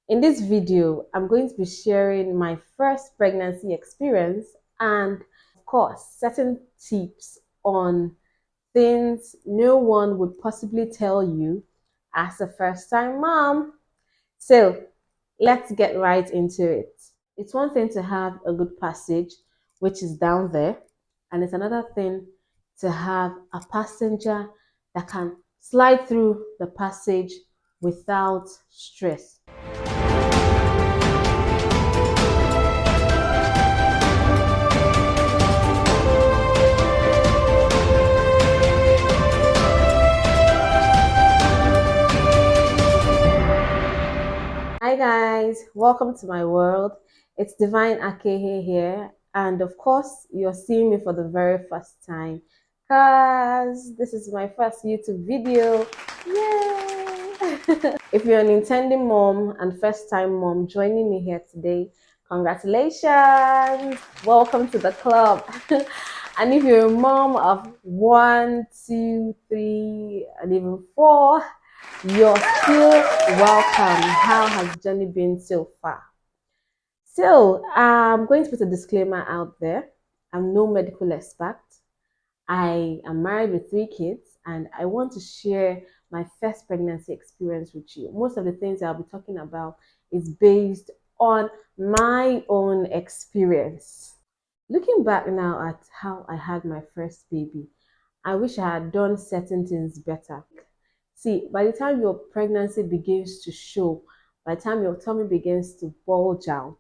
In this video, I'm going to be sharing my first pregnancy experience and, of course, certain tips on things no one would possibly tell you as a first-time mom. So, let's get right into it. It's one thing to have a good passage, which is down there, and it's another thing to have a passenger that can slide through the passage without stress. Hi guys, welcome to my world. It's Divine Akehe here, and of course, you're seeing me for the very first time because this is my first YouTube video. Yay! If you're an intending mom and first-time mom joining me here today, congratulations! Welcome to the club. And if you're a mom of 1, 2, 3, and even 4, you're still welcome. How has the journey been so far? So, I'm going to put a disclaimer out there. I'm no medical expert. I am married with 3 kids, and I want to share my first pregnancy experience with you. Most of the things I'll be talking about is based on my own experience. Looking back now at how I had my first baby, I wish I had done certain things better. See, by the time your pregnancy begins to show, by the time your tummy begins to bulge out,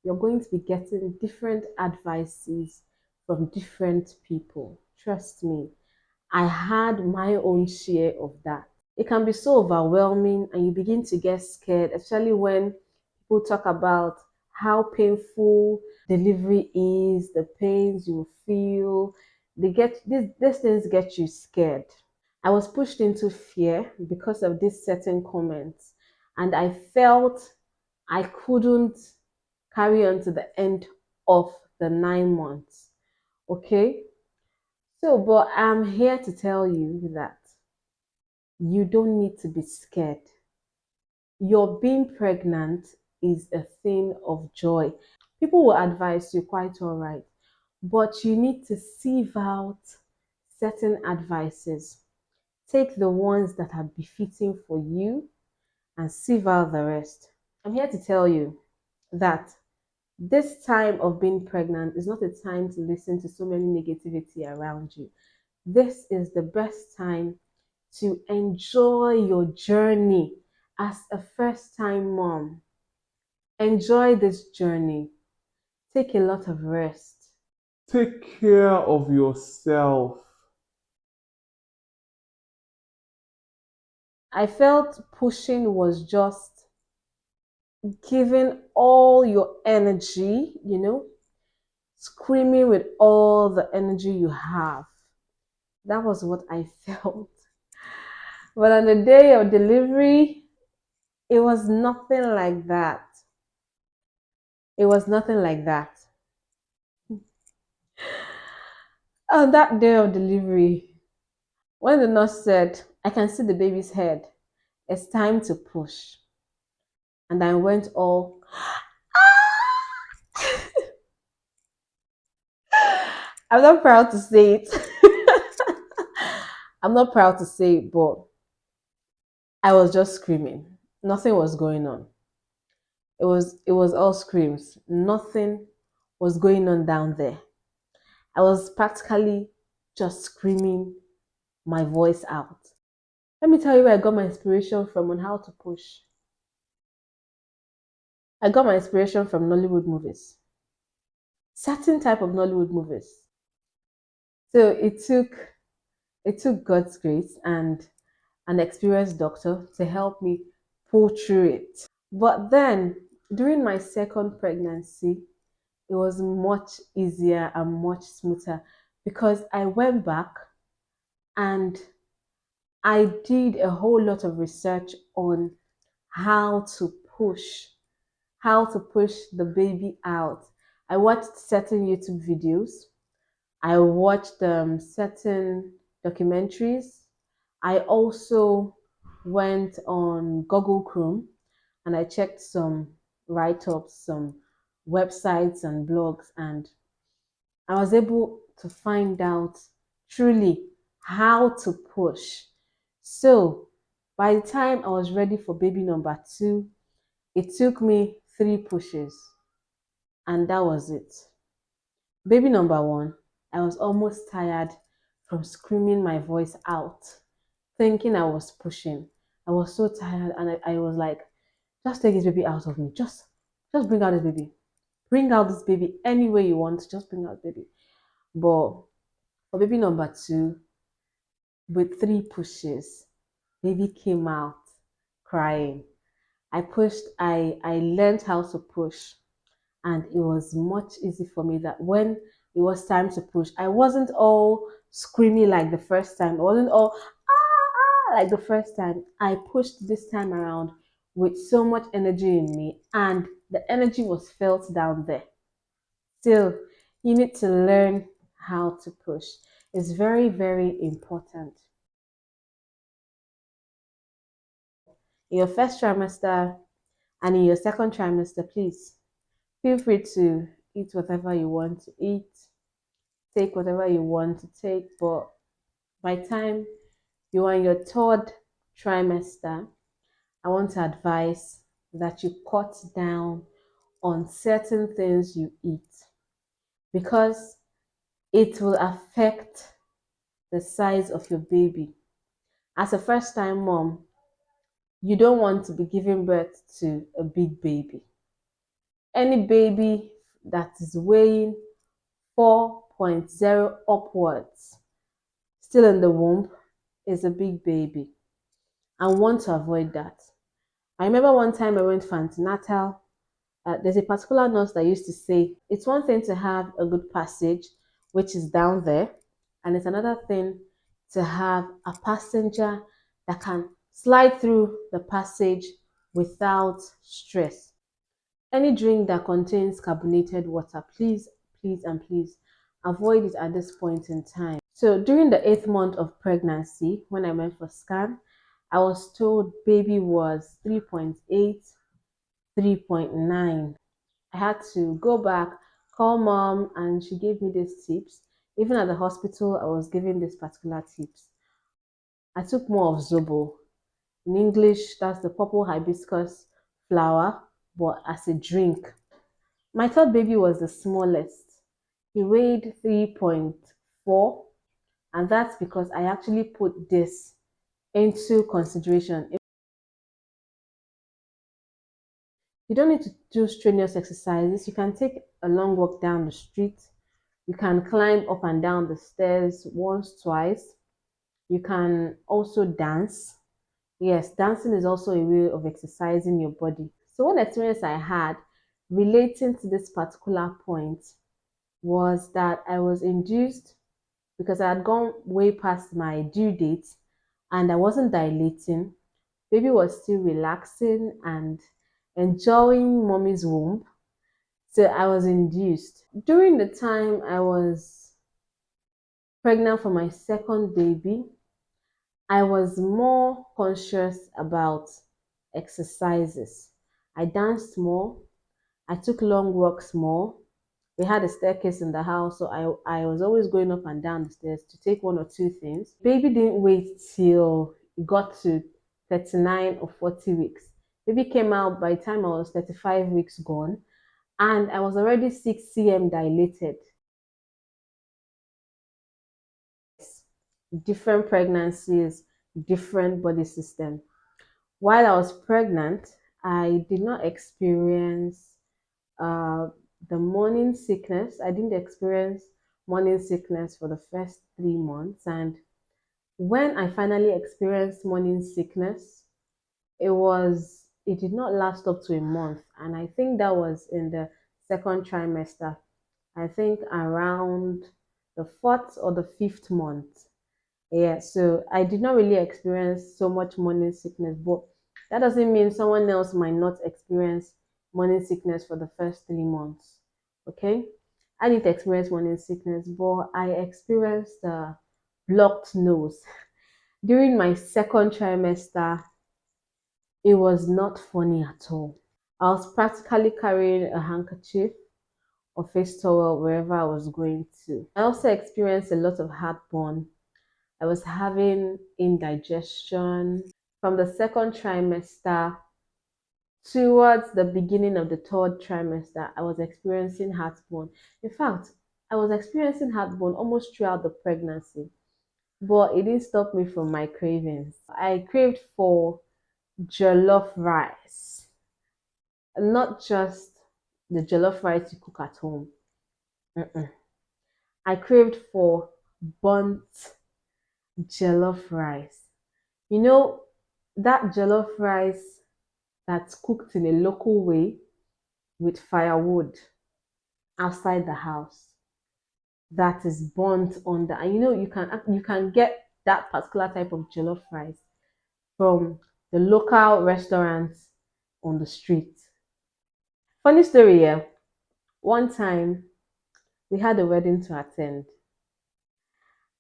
you're going to be getting different advices from different people. Trust me, I had my own share of that. It can be so overwhelming and you begin to get scared, especially when people talk about how painful delivery is, the pains you feel. These things get you scared. I was pushed into fear because of these certain comments, and I felt I couldn't carry on to the end of the 9 months. Okay? So, but I'm here to tell you that you don't need to be scared. Your being pregnant is a thing of joy. People will advise you quite all right, but you need to sieve out certain advices. Take the ones that are befitting for you and sieve out the rest. I'm here to tell you that this time of being pregnant is not a time to listen to so many negativity around you. This is the best time to enjoy your journey as a first time mom. Enjoy this journey. Take a lot of rest. Take care of yourself. I felt pushing was just giving all your energy, screaming with all the energy you have. That was what I felt. But on the day of delivery, it was nothing like that. It was nothing like that. On that day of delivery, when the nurse said, I can see the baby's head, it's time to push. And I went all, I'm not proud to say it. I'm not proud to say it, but I was just screaming. Nothing was going on. It was all screams. Nothing was going on down there. I was practically just screaming my voice out. Let me tell you where I got my inspiration from on how to push. I got my inspiration from Nollywood movies. Certain type of Nollywood movies. So it took God's grace and an experienced doctor to help me pull through it. But then during my second pregnancy, it was much easier and much smoother because I went back and I did a whole lot of research on how to push, how to push the baby out. I watched certain YouTube videos. I watched certain documentaries. I also went on Google Chrome and I checked some write-ups, some websites and blogs, and I was able to find out truly how to push. So by the time I was ready for baby number two, it took me 3 pushes, and that was it. Baby number one, I was almost tired from screaming my voice out, thinking I was pushing. I was so tired, and I was like, just take this baby out of me. Just bring out this baby. Bring out this baby any way you want. Just bring out baby. But for baby number two, with 3 pushes, baby came out crying. I learned how to push, and it was much easy for me that when it was time to push, I wasn't all screaming like the first time. I wasn't all like the first time. I pushed this time around with so much energy in me, and the energy was felt down there. Still, you need to learn how to push. It's very, very important. In your first trimester and in your second trimester, please feel free to eat whatever you want to eat, take whatever you want to take. But by the time you are in your third trimester, I want to advise that you cut down on certain things you eat because it will affect the size of your baby. As a first time mom, you don't want to be giving birth to a big baby. Any baby that is weighing 4.0 upwards, still in the womb, is a big baby. I want to avoid that. I remember one time I went for antenatal. There's a particular nurse that used to say, it's one thing to have a good passage, which is down there, and it's another thing to have a passenger that can slide through the passage without stress. Any drink that contains carbonated water, please, please, and please avoid it at this point in time. So during the 8th month of pregnancy, when I went for scan, I was told baby was 3.8, 3.9. I had to go back, call mom, and she gave me these tips. Even at the hospital, I was given these particular tips. I took more of Zobo. In English, that's the purple hibiscus flower, but as a drink. My third baby was the smallest. He weighed 3.4, and that's because I actually put this into consideration. You don't need to do strenuous exercises. You can take a long walk down the street. You can climb up and down the stairs once, twice. You can also dance. Yes, dancing is also a way of exercising your body. So one experience I had relating to this particular point was that I was induced because I had gone way past my due date and I wasn't dilating. Baby was still relaxing and enjoying mommy's womb. So I was induced. During the time I was pregnant for my second baby, I was more conscious about exercises. I danced more. I took long walks more. We had a staircase in the house, so I was always going up and down the stairs to take one or two things. Baby didn't wait till it got to 39 or 40 weeks. Baby came out by the time I was 35 weeks gone, and I was already 6 cm dilated. Different pregnancies, different body system. While I was pregnant, I did not experience uh, the morning sickness. I didn't experience morning sickness for the first 3 months. And when I finally experienced morning sickness, it did not last up to a month. And I think that was in the second trimester. I think around the 4th or the 5th month. Yeah, so I did not really experience so much morning sickness, but that doesn't mean someone else might not experience morning sickness for the first 3 months. Okay, I didn't experience morning sickness, but I experienced blocked nose during my second trimester. It was not funny at all. I was practically carrying a handkerchief or face towel wherever I was going to. I also experienced a lot of heartburn. I was having indigestion. From the second trimester towards the beginning of the third trimester, I was experiencing heartburn. In fact, I was experiencing heartburn almost throughout the pregnancy, but it didn't stop me from my cravings. I craved for jollof rice, not just the jollof rice you cook at home. Mm-mm. I craved for burnt jollof rice. You know, that jollof rice that's cooked in a local way with firewood outside the house, that is burnt under. And you can get that particular type of jollof rice from the local restaurants on the street. Funny story here. One time we had a wedding to attend,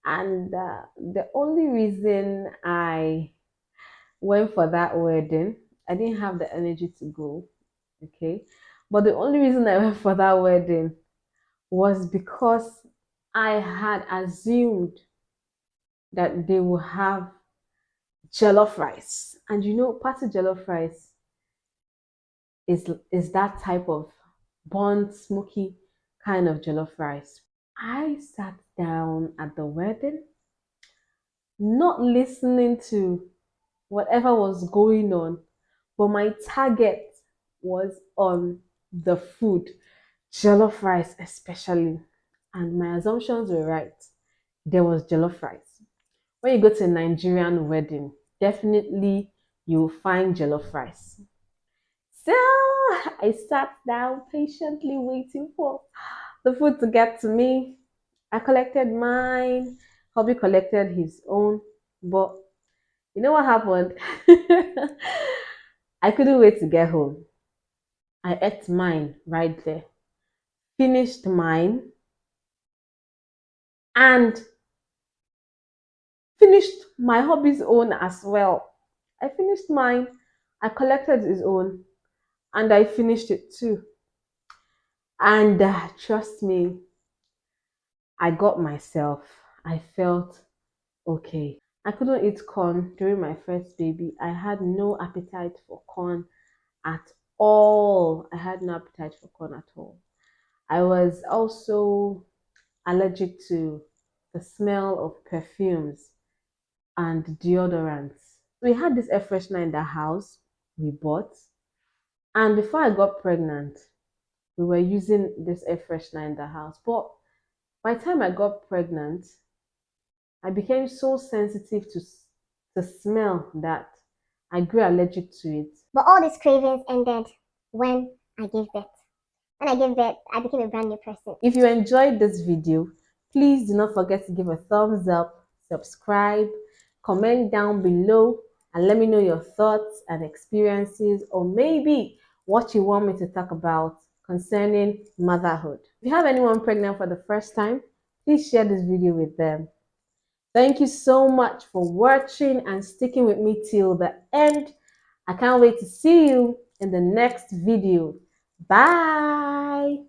and the only reason I went for that wedding, I didn't have the energy to go. Okay, but the only reason I went for that wedding was because I had assumed that they will have jollof rice. And party jollof rice is that type of burnt, smoky kind of jollof rice. I sat down at the wedding, not listening to whatever was going on, but my target was on the food, jollof rice especially. And my assumptions were right. There was jollof rice. When you go to a Nigerian wedding, definitely you will find jollof rice. So I sat down patiently waiting for the food to get to me. I collected mine. Hubby collected his own. But you know what happened? I couldn't wait to get home. I ate mine right there, finished mine, and finished my hobby's own as well. I finished mine, I collected his own, and I finished it too. And trust me, I got myself. I felt okay. I couldn't eat corn during my first baby. I had no appetite for corn at all. I had no appetite for corn at all. I was also allergic to the smell of perfumes and deodorants. We had this air freshener in the house we bought, and before I got pregnant, we were using this air freshener in the house. But by the time I got pregnant, I became so sensitive to smell that I grew allergic to it. But all these cravings ended when I gave birth. When I gave birth, I became a brand new person. If you enjoyed this video, please do not forget to give a thumbs up, subscribe, comment down below, and let me know your thoughts and experiences, or maybe what you want me to talk about concerning motherhood. If you have anyone pregnant for the first time, please share this video with them. Thank you so much for watching and sticking with me till the end. I can't wait to see you in the next video. Bye.